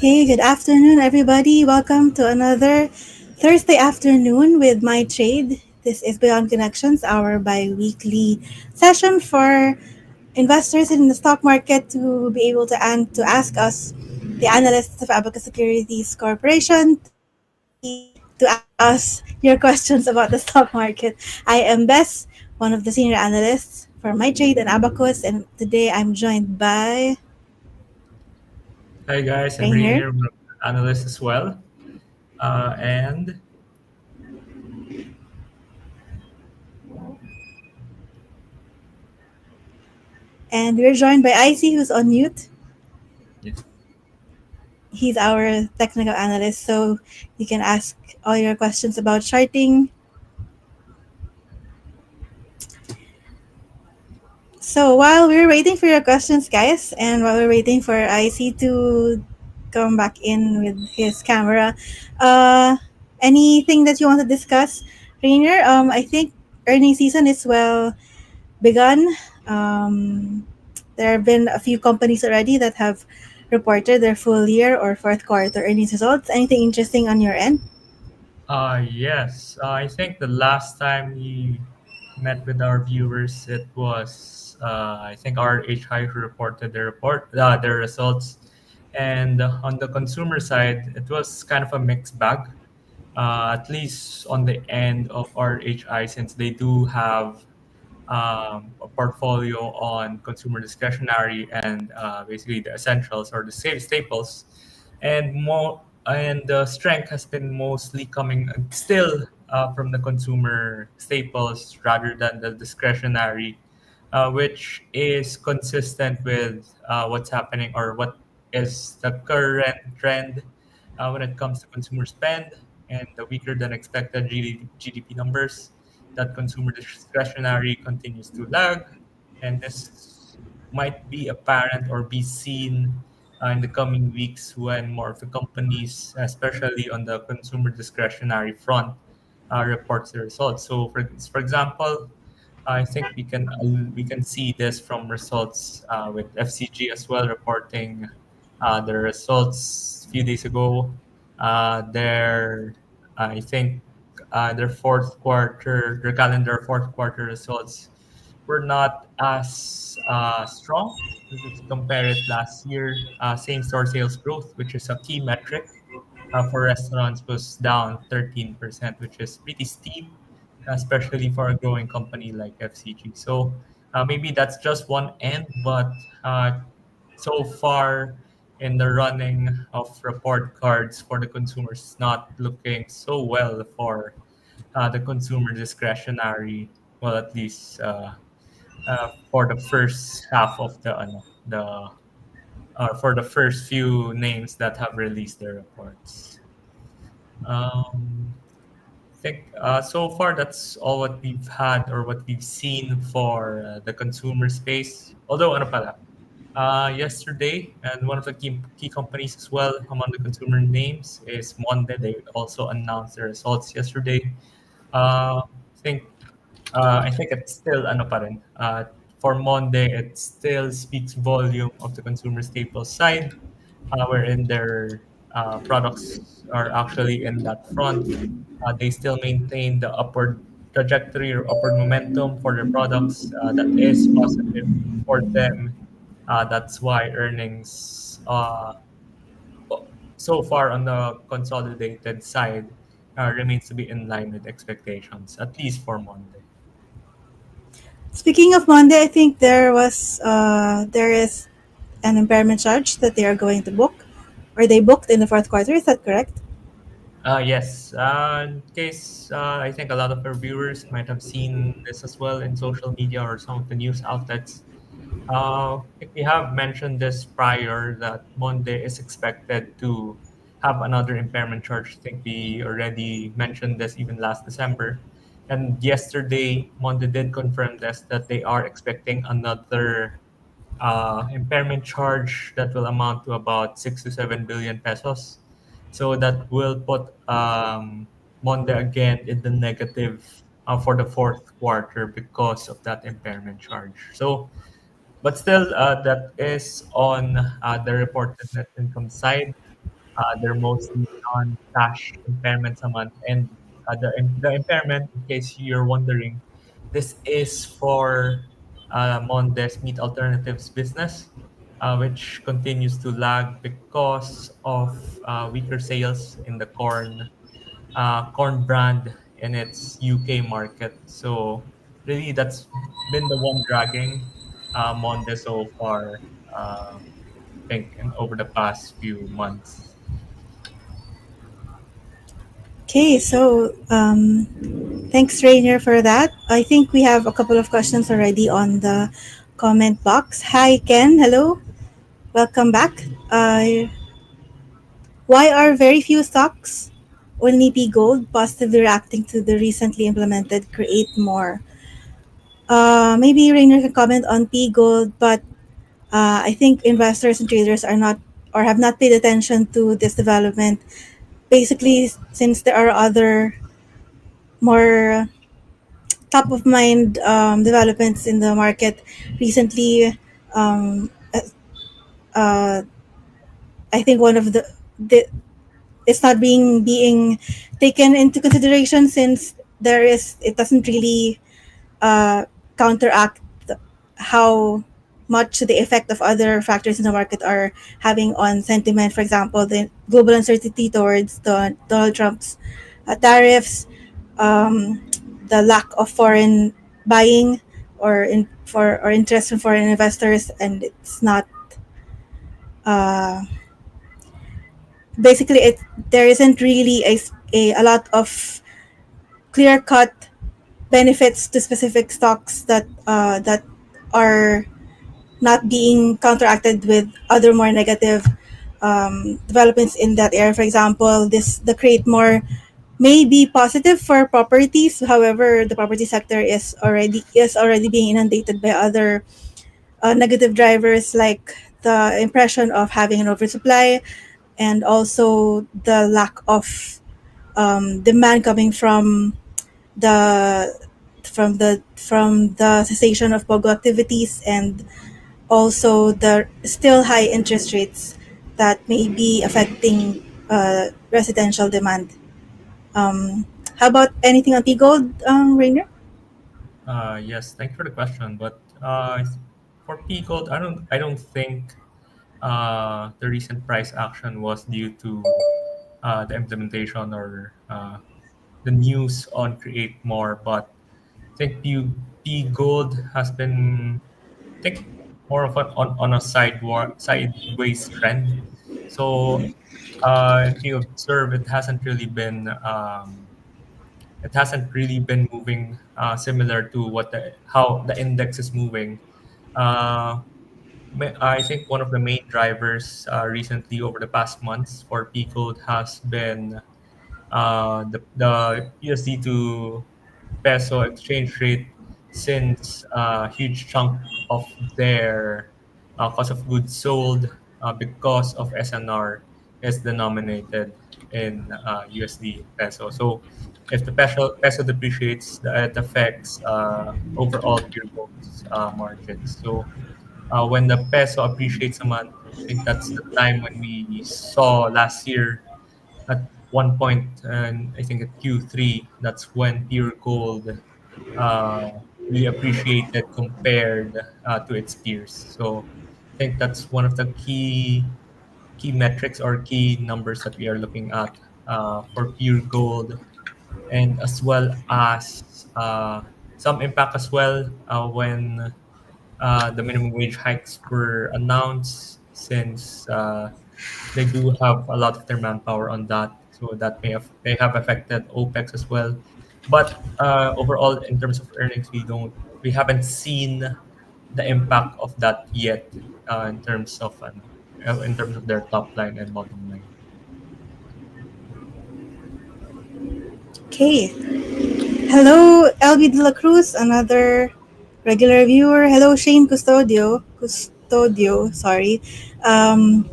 Okay, good afternoon, everybody. Welcome to another Thursday afternoon with MyTrade. This is Beyond Connections, our bi weekly session for investors in the stock market to be able to ask us, the analysts of Abacus Securities Corporation, to ask us your questions about the stock market. I am Bess, one of the senior analysts for MyTrade and Abacus, and today I'm joined by Hi guys, I'm Rainier. Rainier, one of the analysts as well. And And we're joined by Icy, who's on mute. yes. He's our technical analyst, so you can ask all your questions about charting. So while we're waiting for your questions, guys, and while we're waiting for IC to come back in with his camera, uh, anything that you want to discuss, Rainier? I think earning season is well begun. Um, there have been a few companies already that have reported their full year or fourth quarter earnings results. Anything interesting on your end? Yes. I think the last time we met with our viewers, it was I think our HI who reported their results, and on the consumer side, it was kind of a mixed bag. At least on the end of our HI, since they do have a portfolio on consumer discretionary and basically the essentials or the staples, and the strength has been mostly coming still from the consumer staples rather than the discretionary, which is consistent with what's happening or what is the current trend when it comes to consumer spend and the weaker than expected GDP numbers. That consumer discretionary continues to lag, and this might be apparent or be seen in the coming weeks when more of the companies, especially on the consumer discretionary front, reports the results. So, for example, I think we can see this from results with FCG as well reporting the results a few days ago. Their I think their calendar fourth quarter results were not as strong if you compare it last year. Same store sales growth, which is a key metric for restaurants, was down 13%, which is pretty steep, especially for a growing company like FCG. So maybe that's just one end, but so far in the running of report cards for the consumers, it's not looking so well for the consumer discretionary. Well, at least for the first half of the for the first few names that have released their reports. I think so far that's all what we've had or what we've seen for the consumer space. Although, ano pala, yesterday, and one of the key companies as well among the consumer names is Monde. They also announced their results yesterday. I think it's still ano pa rin. For Monde, it still speaks volume of the consumer staples side, wherein their products are actually in that front. They still maintain the upward trajectory or upward momentum for their products. That is positive for them. That's why earnings so far on the consolidated side remains to be in line with expectations, at least for Monde. Speaking of Monday, I think there is an impairment charge that they are going to book, or they booked in the fourth quarter. Is that correct? Yes. In case I think a lot of our viewers might have seen this as well in social media or some of the news outlets. I think we have mentioned this prior that Monde is expected to have another impairment charge. I think we already mentioned this even last December. And yesterday, Monde did confirm this that they are expecting another impairment charge that will amount to about 6 to 7 billion pesos. So that will put Monde again in the negative for the fourth quarter because of that impairment charge. So, but still, that is on the reported net income side. They're mostly non-cash impairments a month. And the impairment, in case you're wondering, this is for Mondes Meat Alternatives business, which continues to lag because of weaker sales in the corn brand in its UK market. So really, that's been the one dragging Mondes so far. I think in over the past few months. Okay, so thanks, Rainier, for that. I think we have a couple of questions already on the comment box. Hi, Ken. Hello. Welcome back. Why are very few stocks, only P Gold, positively reacting to the recently implemented Create More? Maybe Rainier can comment on P Gold, but I think investors and traders are not or have not paid attention to this development. Basically, since there are other more top of mind developments in the market recently, um, uh, uh, I think one of the it's not being taken into consideration since there is it doesn't really uh, counteract how much the effect of other factors in the market are having on sentiment. For example, the global uncertainty towards Donald Trump's tariffs, um, the lack of foreign buying or interest from foreign investors, and it's not uh, basically it. There isn't really a lot of clear cut benefits to specific stocks that are not being counteracted with other more negative developments in that area. For example, this the create more may be positive for properties. However, the property sector is already being inundated by other negative drivers like the impression of having an oversupply and also the lack of demand coming the from the cessation of pogo activities and also the still high interest rates that may be affecting residential demand. How about anything on T Gold, Rainer? Yes, thank you for the question. But for P Gold, I don't think the recent price action was due to the implementation or the news on Create More, but I think P Gold has been, I think, more of on a sideways trend. So if you observe, it hasn't really been moving similar to how the index is moving. Uh, I think one of the main drivers recently over the past months for P Gold has been the USD to peso exchange rate, since a huge chunk of their cost of goods sold because of SNR is denominated in USD peso. So if the peso depreciates, it affects overall pure gold's margins. So when the peso appreciates a month, I think that's the time when we saw last year at one point, and I think at Q3, that's when pure gold uh, really appreciated compared to its peers. So I think that's one of the key metrics or key numbers that we are looking at for pure gold, and as well as some impact as well when the minimum wage hikes were announced, since they do have a lot of their manpower on that, so that may have affected OPEX as well. But overall, in terms of earnings, we haven't seen the impact of that yet in terms of their top line and bottom line. Okay. Hello, LB De La Cruz, another regular viewer. Hello, Shane Custodio, sorry. Um,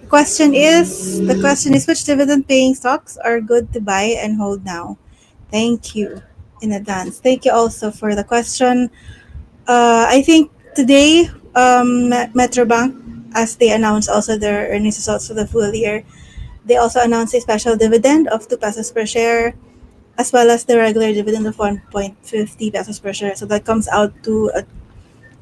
the question is which dividend paying stocks are good to buy and hold now? Thank you in advance. Thank you also for the question. I think today, Metrobank, as they announced also their earnings results for the full year, They also announced a special dividend of 2 pesos per share, as well as the regular dividend of 1.50 pesos per share. So that comes out to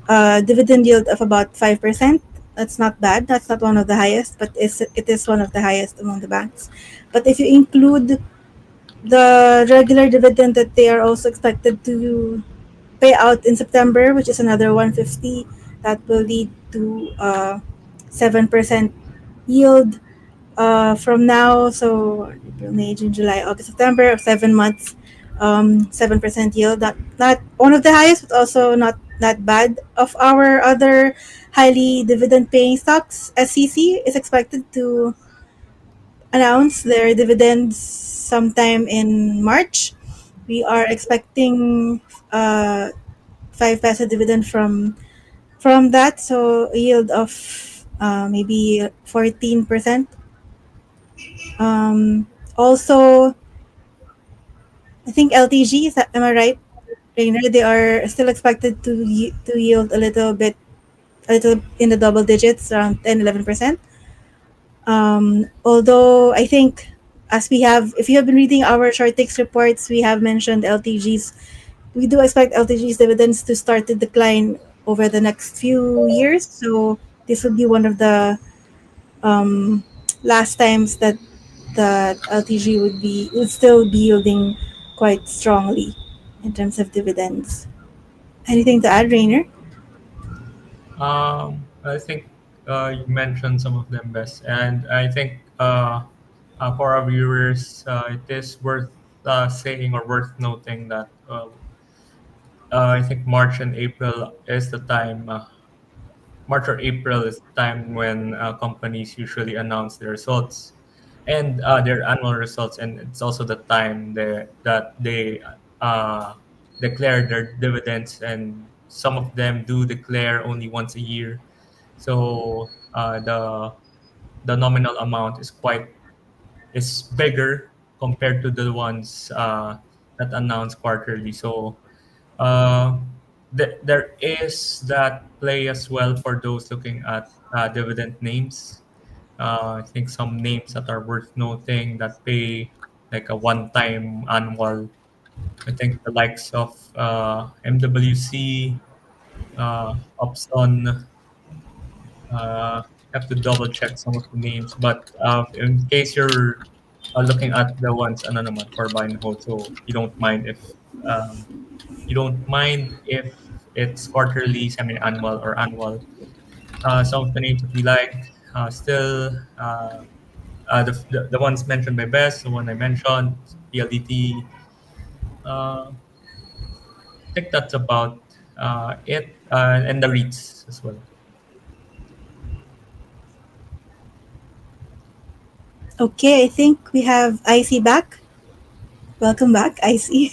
a dividend yield of about 5%. That's not bad. That's not one of the highest, but it is one of the highest among the banks. But if you include the regular dividend that they are also expected to pay out in September, which is another 150, that will lead to 7% yield from now. So April, May, June, July, August, September, 7 months, 7% yield. Not one of the highest, but also not that bad. Of our other highly dividend paying stocks, SCC is expected to announce their dividends sometime in March. We are expecting 5 peso dividend from that, so a yield of maybe 14%. Also, I think LTG, is that, am I right, Rainer? They are still expected to yield a little bit, a little in the double digits, around 10-11%. Although I think, as we have, if you have been reading our short takes reports, we have mentioned LTGs. We do expect LTG's dividends to start to decline over the next few years. So this would be one of the um, last times that LTG would still be yielding quite strongly in terms of dividends. Anything to add, Rainer? I think you mentioned some of them best, and I think for our viewers, it is worth saying or worth noting that I think March and April is the time. March or April is the time when companies usually announce their results and their annual results, and it's also the time that they uh, declare their dividends, and some of them do declare only once a year. So the nominal amount is bigger compared to the ones that announce quarterly. So uh, there is that play as well for those looking at dividend names. I think some names that are worth noting that pay like a one-time annual. I think the likes of MWC, Upson. Have to double check some of the names, but in case you're looking at the ones ano naman for buy and hold, so um, you don't mind if it's quarterly, semi-annual, or annual. Some of the names that we like still the ones mentioned by Bess, the one I mentioned, PLDT. I think that's about it, and the REITs as well. Okay, I think we have IC back. Welcome back, IC.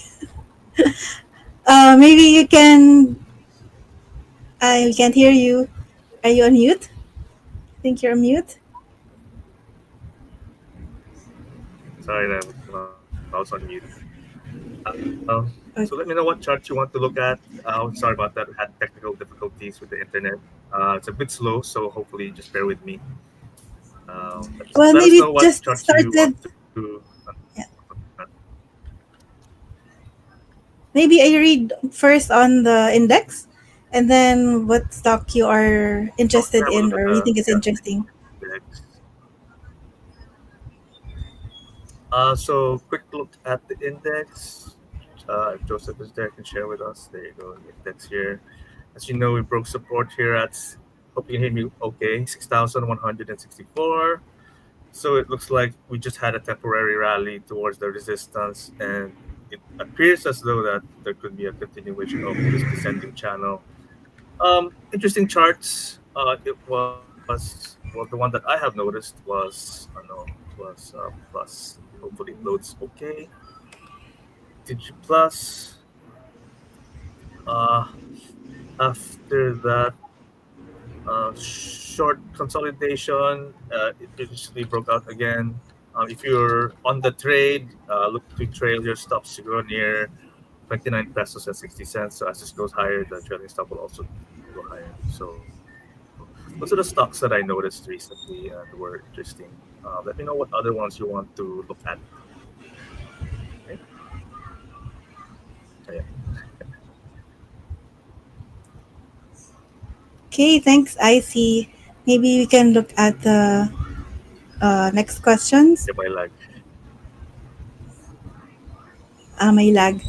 Maybe you can. I can't hear you. Are you on mute? I think you're on mute. Sorry, I was on mute. So let me know what Okay. chart you want to look at. Sorry about that. We had technical difficulties with the internet. It's a bit slow, so hopefully just bear with me. Well, Let us maybe know what just chart you want started. to. Yeah. Maybe I read first on the index, and then what stock you are Okay, interested I will in look at or you the think is interesting. index. So quick look at the index. If Joseph is there, can share with us. There you go, the index here. As you know, we broke support here at. Hope you can hear me. Okay, 6,164. So it looks like we just had a temporary rally towards the resistance, and it appears as though that there could be a continuation of this descending channel. Interesting charts. It was well, the one that I have noticed was no was plus. Hopefully it loads okay. Digi plus. Uh, After that short consolidation, it recently broke out again. If you're on the trade, look to trail your stops to go near 29 pesos and 60 cents. So as this goes higher, the trailing stop will also go higher. So those are the stocks that I noticed recently and were interesting. Let me know what other ones you want to look at. Okay. Yeah. Okay, thanks, IC. Maybe we can look at the next questions. Yeah, my lag. May lag.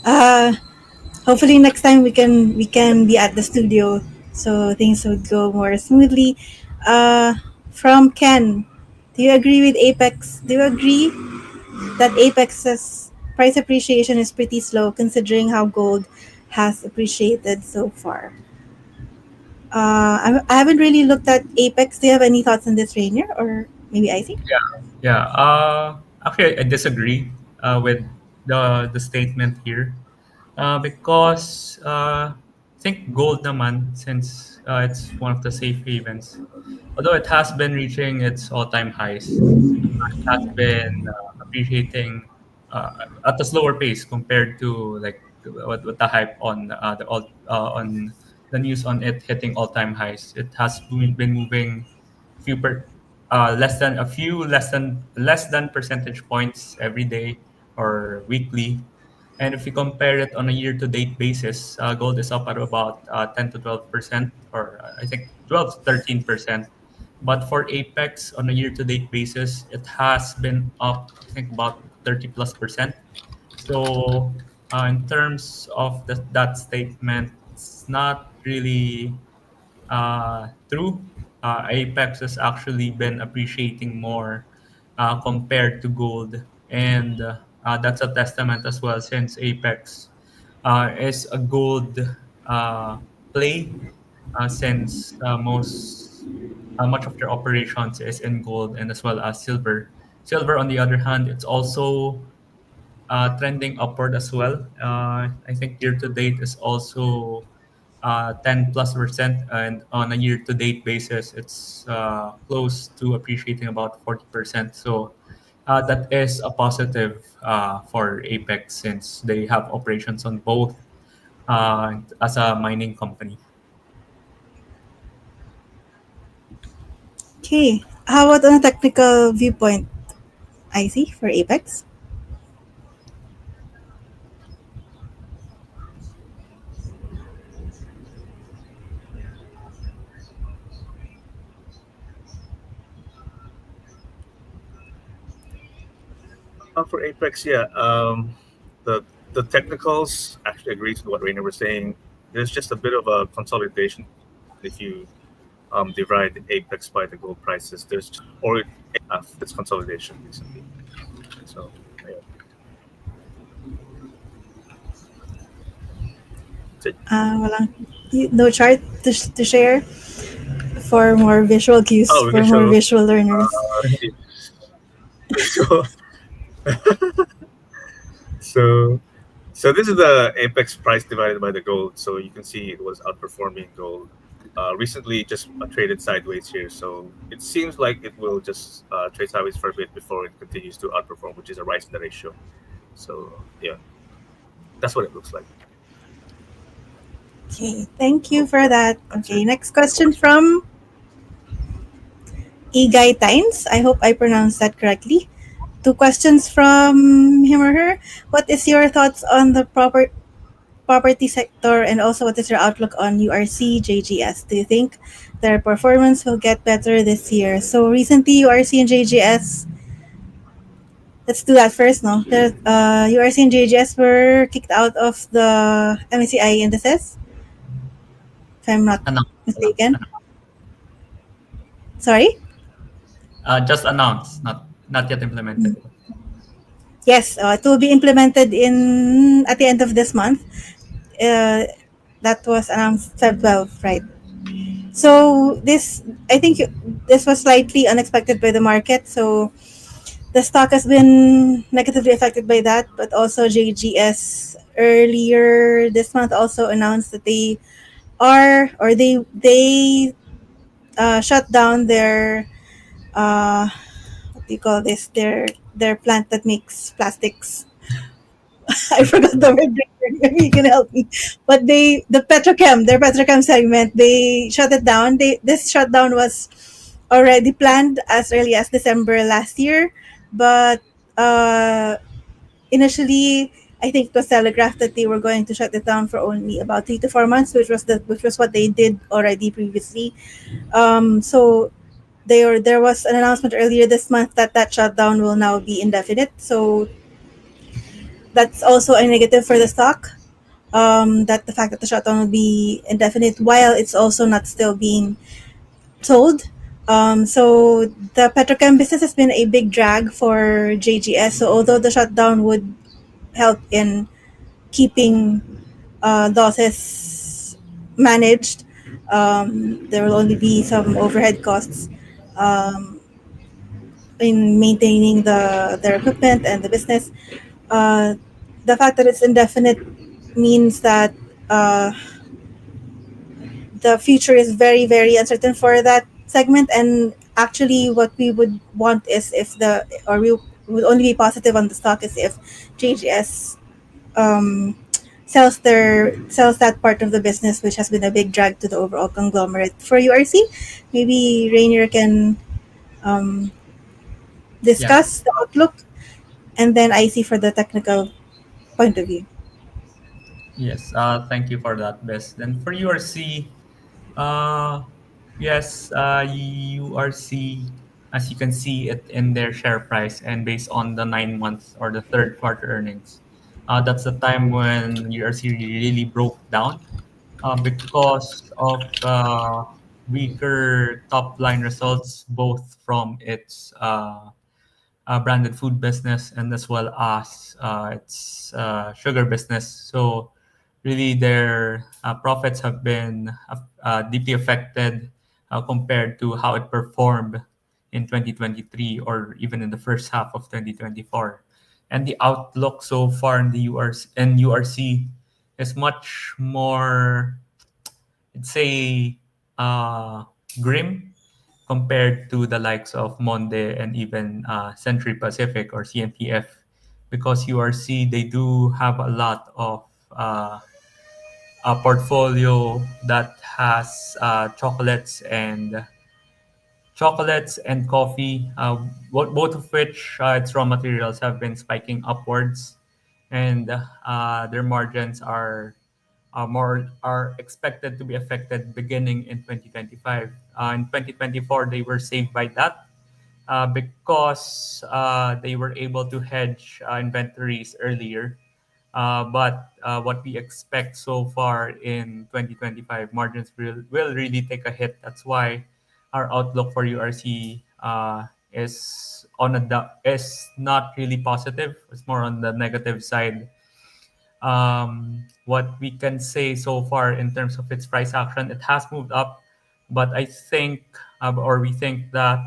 Uh, Hopefully next time we can be at the studio so things would go more smoothly. Uh, from Ken, do you agree with Apex? Do you agree that Apex's price appreciation is pretty slow considering how gold has appreciated so far? I haven't really looked at Apex. Do you have any thoughts on this, Rainier, or maybe Icy? Yeah. Actually, I disagree with the statement here because I think gold naman, since it's one of the safe havens, although it has been reaching its all-time highs, it has been appreciating at a slower pace compared to like what the hype on on the news on it hitting all-time highs. It has been moving few per less than percentage points every day or weekly. And if you compare it on a year-to-date basis, gold is up at about 10 to 12%, or I think 12 to 13%. But for Apex on a year-to-date basis, it has been up, I think, about 30 plus percent. So, in terms of that statement, it's not really true. Apex has actually been appreciating more compared to gold, and that's a testament as well, since Apex is a gold uh, play, since much of their operations is in gold and as well as silver. Silver, on the other hand, it's also trending upward as well. I think year to date is also 10 plus percent, and on a year to date basis, it's close to appreciating about 40%. So that is a positive for Apex, since they have operations on both as a mining company. Okay. How about on a technical viewpoint, Icy, for Apex? For Apex, yeah, the the technicals actually agrees with what Rainer was saying. There's just a bit of a consolidation if you divide Apex by the gold prices. There's or it's consolidation recently. So yeah, that's it. Walang, no chart to share for more visual cues, Oh, for more visual. visual learners. So so so this is the Apex price divided by the gold. So you can see it was outperforming gold. Recently, just traded sideways here, so it seems like it will just trade sideways for a bit before it continues to outperform, which is a rise in the ratio. So yeah, that's what it looks like. Okay, thank you So for yeah, that. that's Okay, it. next No question question. from Igay Tynes. I hope I pronounced that correctly. Two questions from him or her. What is your thoughts on the property sector, and also what is your outlook on URC JGS? Do you think their performance will get better this year? So recently, URC and JGS. Let's do that first, no? URC and JGS were kicked out of the MSCI indices, if I'm not Announced, mistaken. Sorry? just announced, not yet implemented. Yes, it will be implemented in at the end of this month. Uh, that was announced Feb 12, right? So I think this was slightly unexpected by the market. So the stock has been negatively affected by that, but also JGS earlier this month also announced that they shut down their what do you call this, their plant that makes plastics. I forgot the word. Maybe you can help me. But their petrochem segment, they shut it down. This shutdown was already planned as early as December last year, but uh, initially I think it was telegraphed that they were going to shut it down for only about 3 to 4 months, which was what they did already previously. So there was an announcement earlier this month that that shutdown will now be indefinite. So that's also a negative for the stock. That the fact that the shutdown will be indefinite while it's also not still being sold. So the petrochem business has been a big drag for JGS. So although the shutdown would help in keeping losses managed, there will only be some overhead costs um, in maintaining their equipment and the business. Uh, the fact that it's indefinite means that uh, the future is very very uncertain for that segment, and actually what we would want is if the or we would only be positive on the stock is if JGS um, sells that part of the business which has been a big drag to the overall conglomerate. For URC, maybe Rainier can um, Yeah. discuss the outlook, and then I see for the technical point of view. Yes. Thank you for that, Bess. Then for URC, uh, yes, URC, as you can see it in their share price and based on the 9 months or the third quarter earnings, that's the time when URC really broke down because of weaker top line results, both from its branded food business and as well as its sugar business. So, really, their profits have been deeply affected compared to how it performed in 2023 or even in the first half of 2024. And the outlook so far in the URC is much more, I'd say, uh, grim compared to the likes of Monde and even Century Pacific or CNTF, because URC, they do have a lot of a portfolio that has chocolates and coffee, both of which its raw materials have been spiking upwards, and their margins are expected to be affected beginning in 2025. In 2024, they were saved by that because they were able to hedge inventories earlier. But what we expect so far in 2025, margins will really take a hit. That's why our outlook for URC is not really positive. It's more on the negative side. What we can say so far in terms of its price action, it has moved up, but I think or we think that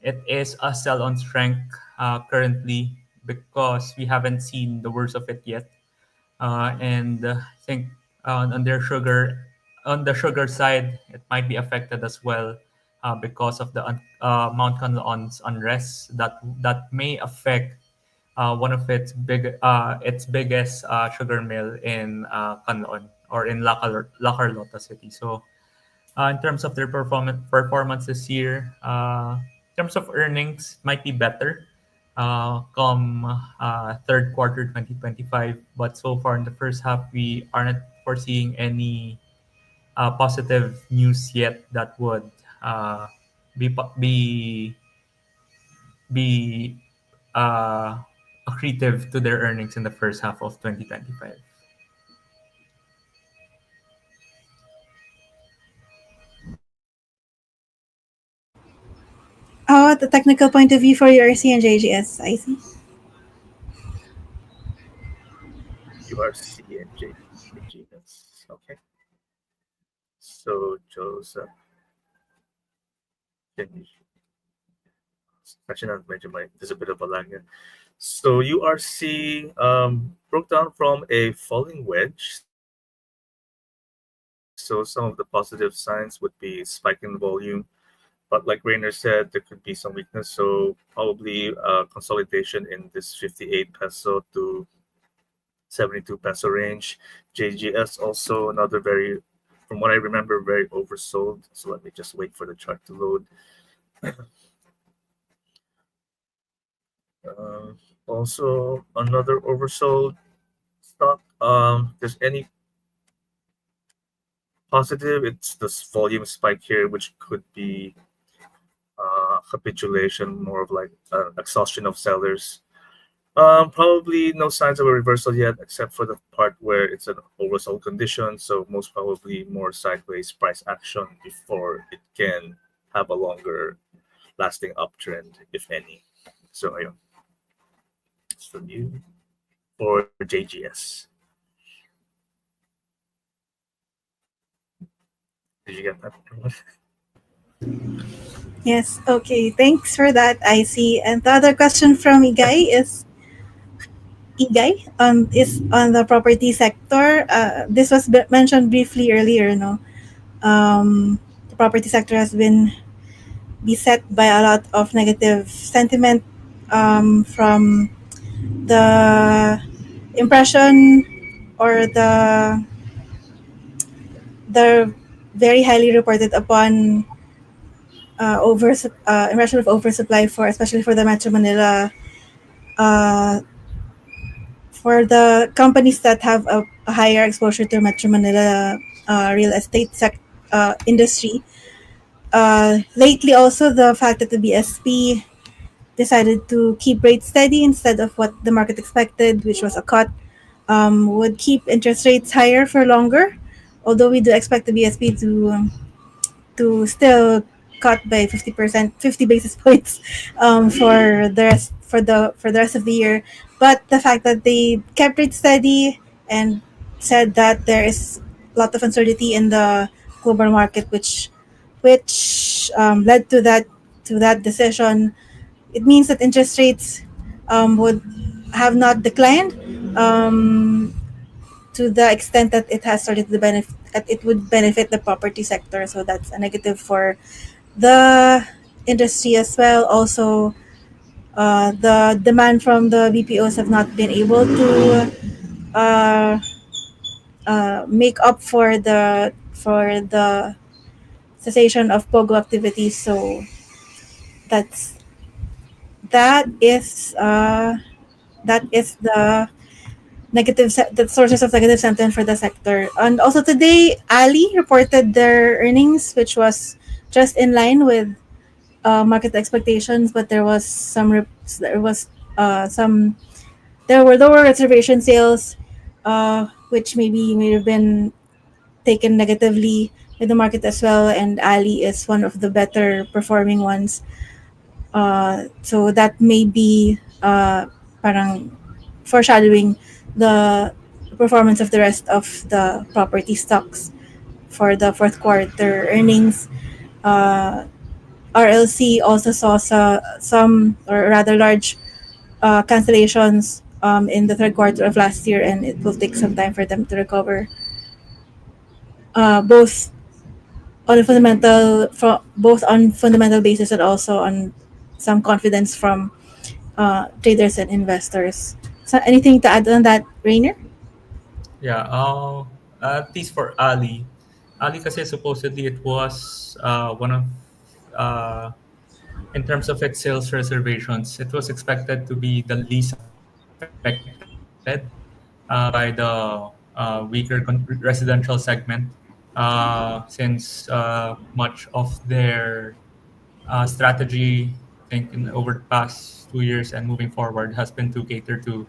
it is a sell on strength currently because we haven't seen the worst of it yet. And I think on their sugar, on the sugar side, it might be affected as well because of the Mount Canlaon's unrest that may affect one of its biggest sugar mill in Canlaon or in La Carlota City. So in terms of their performance this year, in terms of earnings, it might be better come third quarter 2025. But so far in the first half, we aren't foreseeing any positive news yet that would uh, be po- be uh, accretive to their earnings in the first half of 2025. Oh, the technical point of view for URC and JGS, I see. URC and JGS. Okay. So Joseph, can you actually not mention my there's a bit of a lag here. So URC broke down from a falling wedge. So some of the positive signs would be spike in volume, but like Rainer said, there could be some weakness. So probably consolidation in this 58 peso to 72 peso range. JGS also another very from what I remember, very oversold. So let me just wait for the chart to load. Uh, Also, another oversold stock. There's any positive? It's this volume spike here, which could be capitulation, more of like exhaustion of sellers. Probably no signs of a reversal yet, except for the part where it's an oversold condition. So most probably more sideways price action before it can have a longer lasting uptrend, if any. So yeah, it's from you for JGS. Did you get that? Yes. Okay. Thanks for that, IC. And the other question from Igay is on the property sector. This was mentioned briefly earlier. No, the property sector has been beset by a lot of negative sentiment from the impression or the very highly reported upon impression of oversupply for especially for the Metro Manila uh, for the companies that have a higher exposure to Metro Manila real estate industry. Lately, also the fact that the BSP decided to keep rates steady instead of what the market expected, which was a cut, would keep interest rates higher for longer. Although we do expect the BSP to still cut by 50%, 50 basis points for the rest of the year. But the fact that they kept it steady and said that there is a lot of uncertainty in the global market, which led to that decision. It means that interest rates would have not declined to the extent that it has started to benefit. It would benefit the property sector, so that's a negative for the industry as well. Also, the demand from the BPOs have not been able to uh, make up for the cessation of pogo activities. So that's that is uh, that is the sources of negative sentiment for the sector. And also today, Ali reported their earnings, which was just in line with market expectations, but there was some there were lower reservation sales, which maybe may have been taken negatively with the market as well. And Ali is one of the better performing ones. So that may be parang foreshadowing the performance of the rest of the property stocks for the fourth quarter earnings. Uh, RLC also saw some or rather large cancellations in the third quarter of last year, and it will take some time for them to recover, both both on fundamental basis and also on some confidence from traders and investors. So, anything to add on that, Rainer? Yeah, at least for Ali. Ali kasi supposedly it was one of uh, in terms of its sales reservations, it was expected to be the least affected by the weaker residential segment, since much of their strategy, I think, over the past 2 years and moving forward, has been to cater to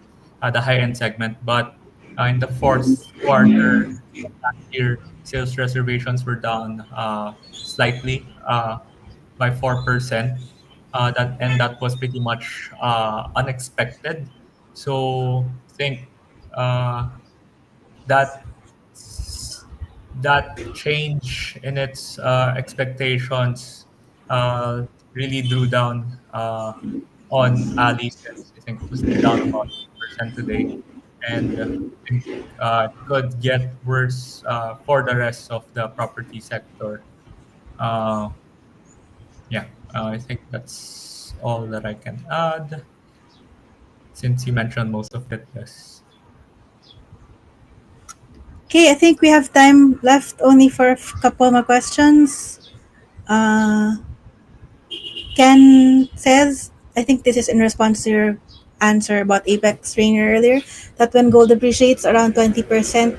the high end segment. But in the fourth quarter of last year, sales reservations were down slightly by 4%. That was pretty much unexpected. So I think uh, that that change in its expectations uh, really drew down on Ali, since I think it was down about 8% today, and I think it could get worse for the rest of the property sector. Uh, yeah, I think that's all that I can add, since you mentioned most of it. Yes. Okay, I think we have time left only for a couple more questions. Uh, Ken says, I think this is in response to your answer about Apex Trainer earlier, that when gold appreciates around 20%,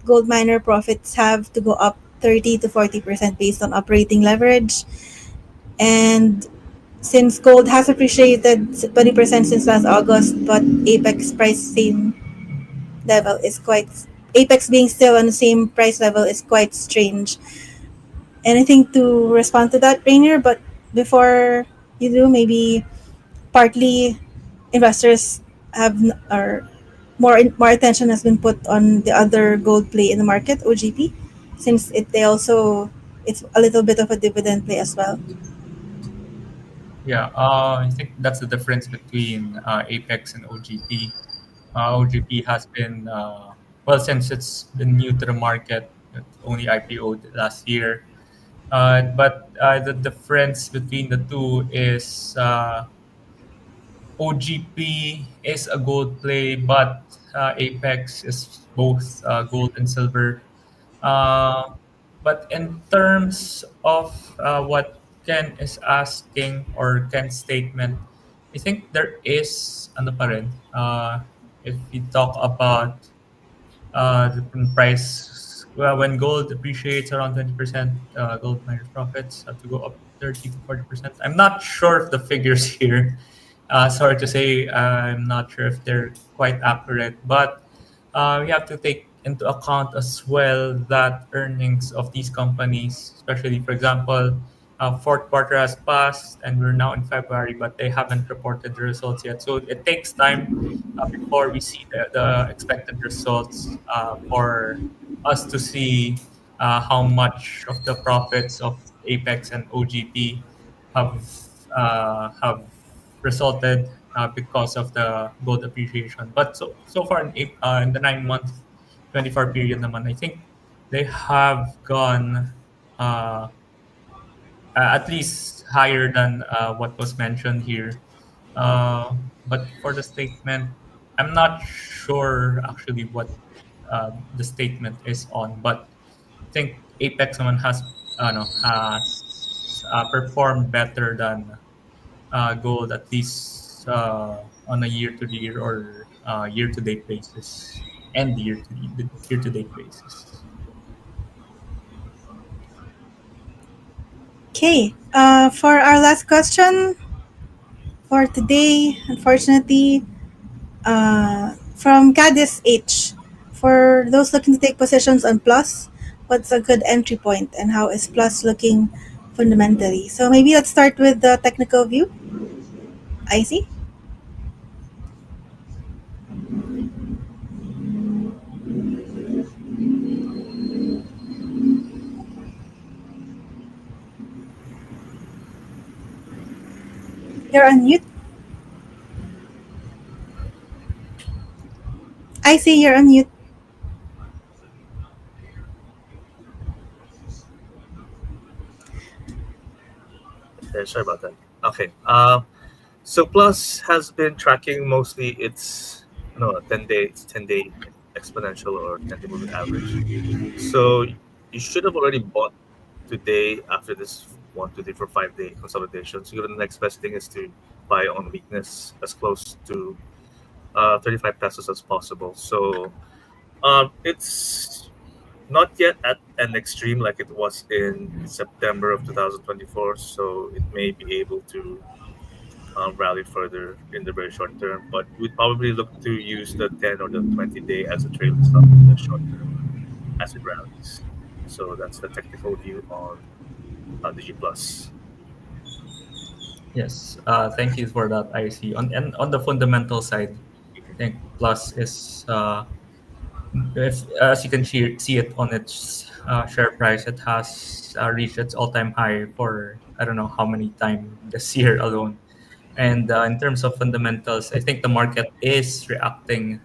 gold miner profits have to go up 30 to 40% based on operating leverage. And since gold has appreciated 20% since last August, but Apex price same level is quite Apex being still on the same price level is quite strange. Anything to respond to that, Rainier? But before you do, maybe partly investors have or more attention has been put on the other gold play in the market, OGP, since it's a little bit of a dividend play as well. Yeah, I think that's the difference between Apex and OGP. OGP has been, well, since it's been new to the market, it only IPO'd last year. But the difference between the two is OGP is a gold play, but Apex is both gold and silver. Uh, but in terms of what Ken is asking or Ken's statement, I think there is ano pa rin, if we talk about different price. Well, when gold appreciates around 20%, gold miners' profits have to go up 30 to 40%. I'm not sure of the figures here. Sorry to say, I'm not sure if they're quite accurate, but we have to take into account as well that earnings of these companies, especially, for example, fourth quarter has passed and we're now in February, but they haven't reported the results yet. So it takes time before we see the expected results for us to see how much of the profits of Apex and OGP have have resulted because of the gold appreciation. But so far in the 9 month 24 period naman, I think they have gone uh, at least higher than what was mentioned here. But for the statement, I'm not sure actually what the statement is on. But I think Apex naman has performed better than gold, at least on a year to year or year to date basis, and year to date basis. Okay, for our last question for today, unfortunately, from Cadis H. For those looking to take positions on Plus, what's a good entry point and how is Plus looking fundamentally? So maybe let's start with the technical view. I see. You're on mute. I see you're on mute. Okay, sorry about that. Okay. So Plus has been tracking mostly its 10-day exponential or 10-day moving average. So you should have already bought today after this 1, 2, 3, 4, 5 day consolidation. So the next best thing is to buy on weakness as close to 35 pesos as possible. So it's not yet at an extreme like it was in September of 2024. So it may be able to rally further in the very short term. But we'd probably look to use the 10 or the 20-day as a trailing stop in the short term as it rallies. So that's the technical view on the G plus. Yes, thank you for that, IC. On the fundamental side, I think Plus is, if as you can see it on its share price, it has reached its all-time high for I don't know how many times this year alone. And in terms of fundamentals, I think the market is reacting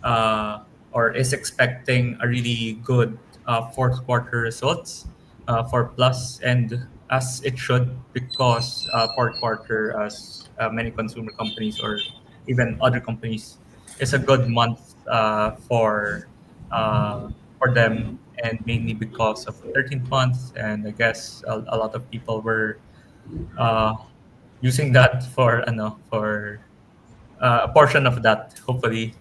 uh, or is expecting a really good fourth quarter results for Plus, and as it should, because fourth quarter, as many consumer companies or even other companies, is a good month for them, and mainly because of the 13th month. And I guess a lot of people were uh, using that for a portion of that, hopefully,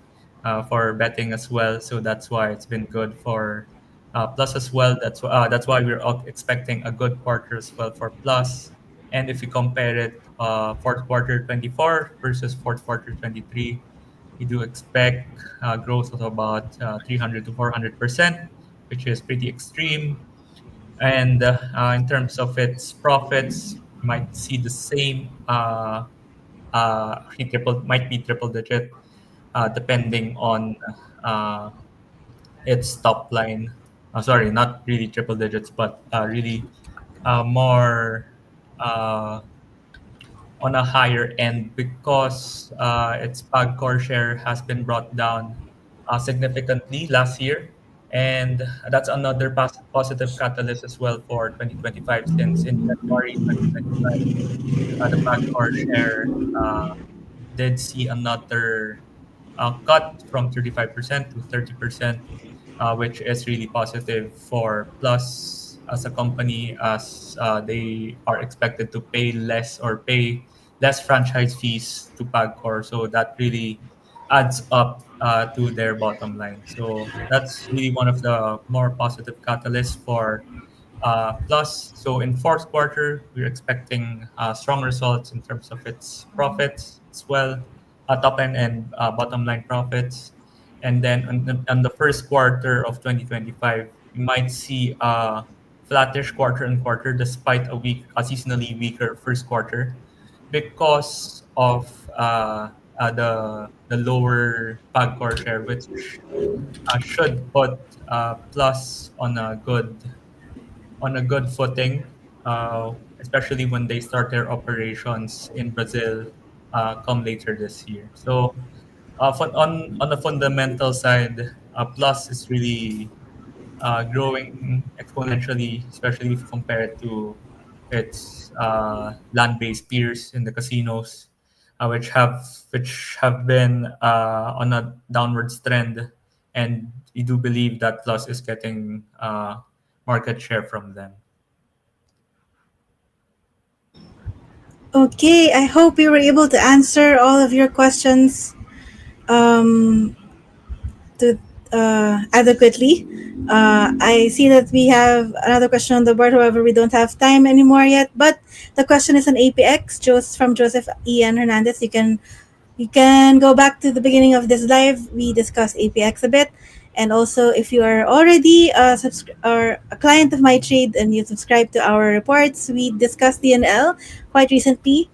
for betting as well. So that's why it's been good for Plus as well. That's why we're expecting a good quarter as well for Plus. And if we compare it, fourth quarter 24 versus fourth quarter 23, we do expect growth of about 300 to 400%, which is pretty extreme. And in terms of its profits, might see the same. He triple might be triple digit, depending on uh, its top line. Sorry, not really triple digits, but really more uh, on a higher end because its PAGCOR share has been brought down significantly last year. And that's another positive catalyst as well for 2025, since in January 2025, the PAGCOR share did see another cut from 35% to 30%, which is really positive for Plus as a company, as they are expected to pay less or pay less franchise fees to Pagcor. So that really adds up to their bottom line. So that's really one of the more positive catalysts for Plus. So in fourth quarter, we're expecting strong results in terms of its profits as well, top line and bottom line profits. And then on the first quarter of 2025, we might see a flattish quarter on quarter despite a seasonally weaker first quarter because of the lower PAGCOR share, which should put Plus on a good footing, especially when they start their operations in Brazil come later this year. So, on the fundamental side, Plus is really growing exponentially, especially if compared to its land-based peers in the casinos, which have been on a downwards trend, and we do believe that Plus is getting market share from them. Okay, I hope we were able to answer all of your questions um, to adequately. I see that we have another question on the board. However, we don't have time anymore yet. But the question is on APX. From Joseph Ian Hernandez. You can go back to the beginning of this live. We discussed APX a bit. And also, if you are already or a client of MyTrade and you subscribe to our reports, we discussed DNL quite recently.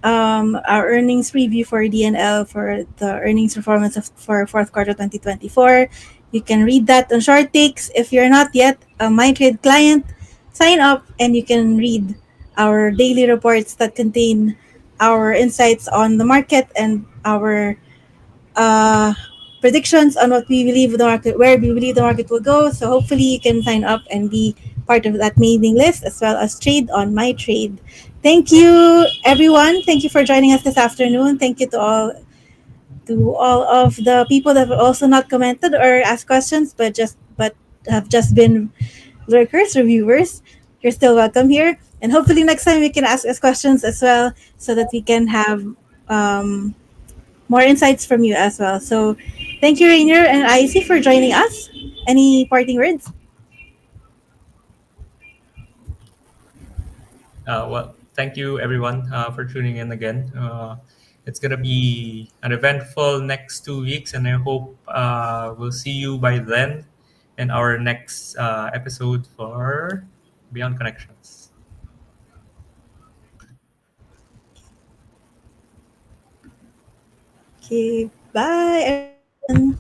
Our earnings preview for DNL for the earnings performance for fourth quarter 2024. You can read that on Short Takes. If you're not yet a MyTrade client, sign up and you can read our daily reports that contain our insights on the market and our uh, predictions on what we believe the market, where we believe the market will go. So hopefully you can sign up and be part of that mailing list as well as trade on my trade. Thank you, everyone. Thank you for joining us this afternoon. Thank you to all of the people that have also not commented or asked questions, but have just been lurkers or viewers. You're still welcome here, and hopefully next time we can ask us questions as well, so that we can have um, more insights from you as well. So thank you, Rainier and IC, for joining us. Any parting words? Well, thank you everyone for tuning in again. It's gonna be an eventful next 2 weeks, and I hope we'll see you by then in our next episode for Beyond Connections. Okay, bye, everyone.